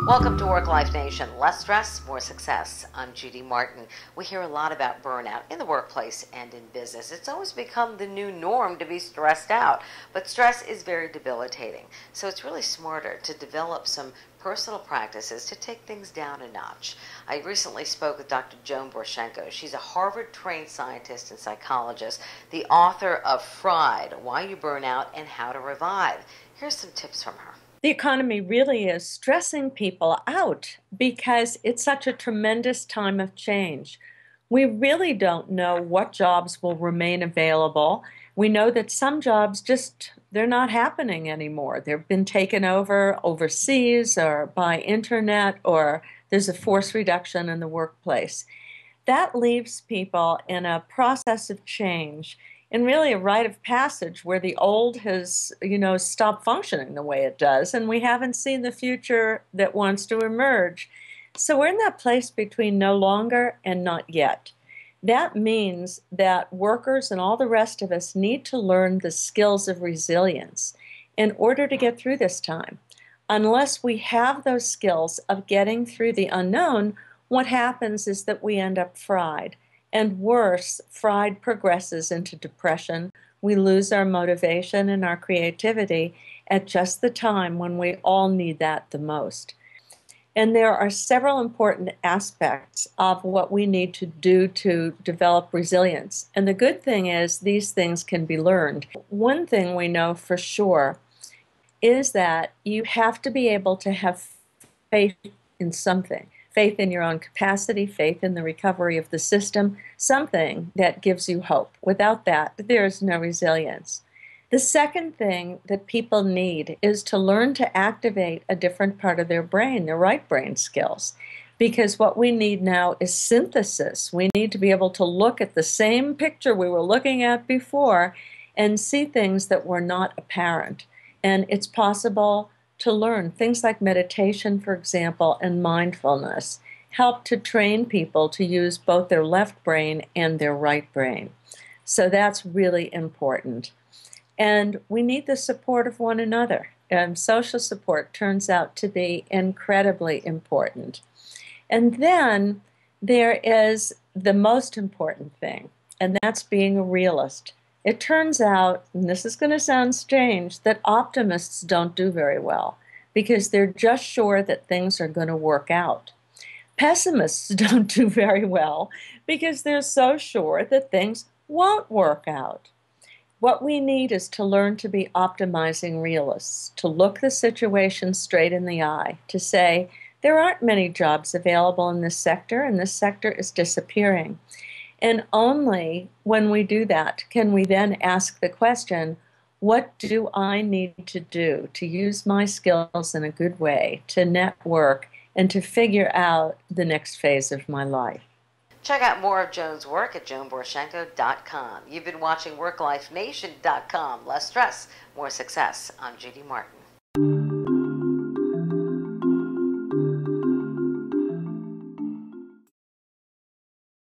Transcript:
Welcome to Work Life Nation. Less stress, more success. I'm Judy Martin. We hear a lot about burnout in the workplace and in business. It's always become the new norm to be stressed out, but stress is very debilitating. So it's really smarter to develop some personal practices to take things down a notch. I recently spoke with Dr. Joan Borysenko. She's a Harvard-trained scientist and psychologist, the author of Fried, Why You Burn Out and How to Revive. Here's some tips from her. The economy really is stressing people out because it's such a tremendous time of change. We really don't know what jobs will remain available. We know that some jobs they're not happening anymore. They've been taken over overseas or by internet, or there's a forced reduction in the workplace. That leaves people in a process of change, and really a rite of passage where the old has, stopped functioning the way it does, and we haven't seen the future that wants to emerge. So we're in that place between no longer and not yet. That means that workers and all the rest of us need to learn the skills of resilience in order to get through this time. Unless we have those skills of getting through the unknown, what happens is that we end up fried. And worse, fried progresses into depression. We lose our motivation and our creativity at just the time when we all need that the most. And there are several important aspects of what we need to do to develop resilience. And the good thing is these things can be learned. One thing we know for sure is that you have to be able to have faith in something. Faith in your own capacity, faith in the recovery of the system, something that gives you hope. Without that, there is no resilience. The second thing that people need is to learn to activate a different part of their brain, their right brain skills. Because what we need now is synthesis. We need to be able to look at the same picture we were looking at before and see things that were not apparent. And it's possible to learn. Things like meditation, for example, and mindfulness help to train people to use both their left brain and their right brain. So that's really important. And we need the support of one another. Social support turns out to be incredibly important. And then there is the most important thing, and that's being a realist. It turns out, and this is going to sound strange, that optimists don't do very well because they're just sure that things are going to work out. Pessimists don't do very well because they're so sure that things won't work out. What we need is to learn to be optimizing realists, to look the situation straight in the eye, to say, there aren't many jobs available in this sector, and this sector is disappearing. And only when we do that can we then ask the question, what do I need to do to use my skills in a good way, to network, and to figure out the next phase of my life? Check out more of Joan's work at joanborysenko.com. You've been watching WorkLifeNation.com. Less stress, more success. I'm Judy Martin.